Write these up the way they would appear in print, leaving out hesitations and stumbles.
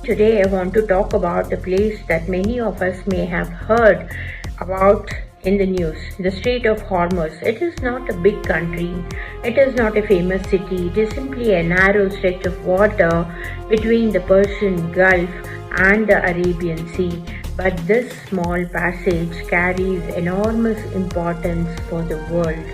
today I want to talk about a place that many of us may have heard about in the news, the Strait of Hormuz. It is not a big country, it is not a famous city, it is simply a narrow stretch of water between the Persian Gulf and the Arabian Sea. But this small passage carries enormous importance for the world.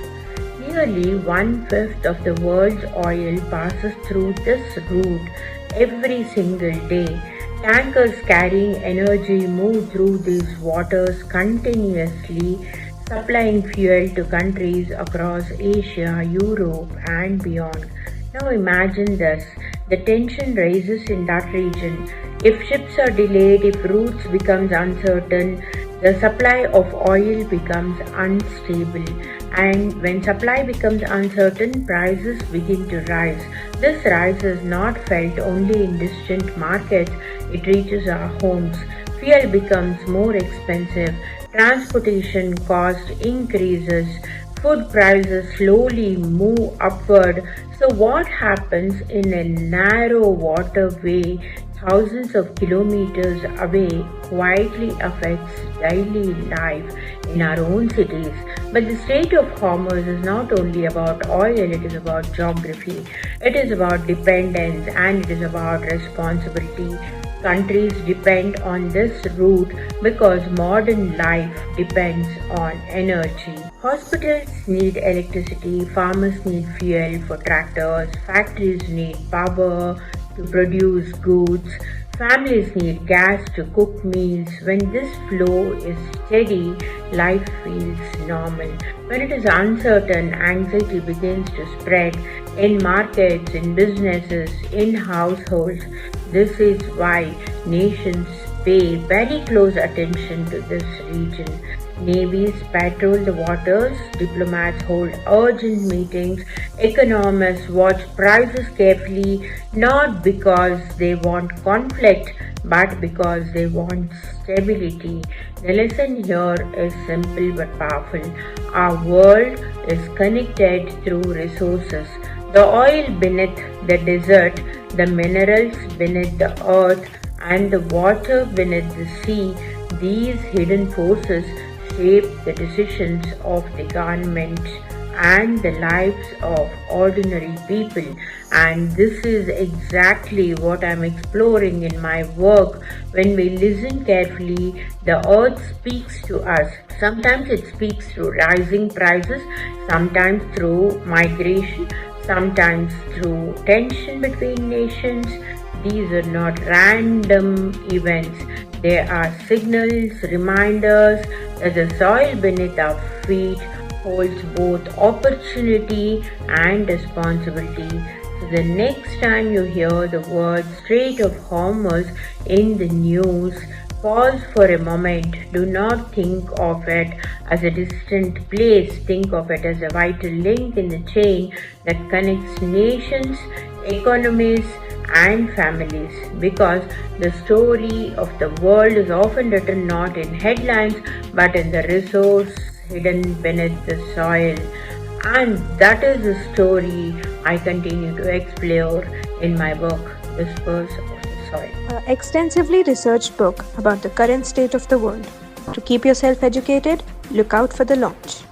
Nearly one-fifth of the world's oil passes through this route every single day. Tankers carrying energy move through these waters continuously, supplying fuel to countries across Asia, Europe, and beyond. Now imagine this. The tension rises in that region. If ships are delayed, if routes becomes uncertain, the supply of oil becomes unstable. And when supply becomes uncertain, prices begin to rise. This rise is not felt only in distant markets, it reaches our homes. Fuel becomes more expensive, transportation cost increases, food prices slowly move upward. So what happens in a narrow waterway thousands of kilometers away quietly affects daily life in our own cities. But the Strait of Hormuz is not only about oil, it is about geography, it is about dependence, and it is about responsibility. Countries depend on this route because modern life depends on energy. Hospitals need electricity, farmers need fuel for tractors, factories need power to produce goods, families need gas to cook meals. When this flow is steady, life feels normal. When it is uncertain, anxiety begins to spread in markets, in businesses, in households. This is why nations pay very close attention to this region. Navies patrol the waters, diplomats hold urgent meetings, economists watch prices carefully, not because they want conflict, but because they want stability. The lesson here is simple but powerful. Our world is connected through resources. The oil beneath the desert, the minerals beneath the earth, and the water beneath the sea. These hidden forces shape the decisions of the government and the lives of ordinary people. And this is exactly what I'm exploring in my work. When we listen carefully, the earth speaks to us. Sometimes it speaks through rising prices, sometimes through migration, sometimes through tension between nations. These are not random events. They are signals, reminders that the soil beneath our feet holds both opportunity and responsibility. So the next time you hear the word Strait of Hormuz in the news, pause for a moment. Do not think of it as a distant place. Think of it as a vital link in the chain that connects nations, economies, and families, because the story of the world is often written not in headlines but in the resource hidden beneath the soil. And that is the story I continue to explore in my book, Whispers of the Soil. An extensively researched book about the current state of the world. To keep yourself educated, look out for the launch.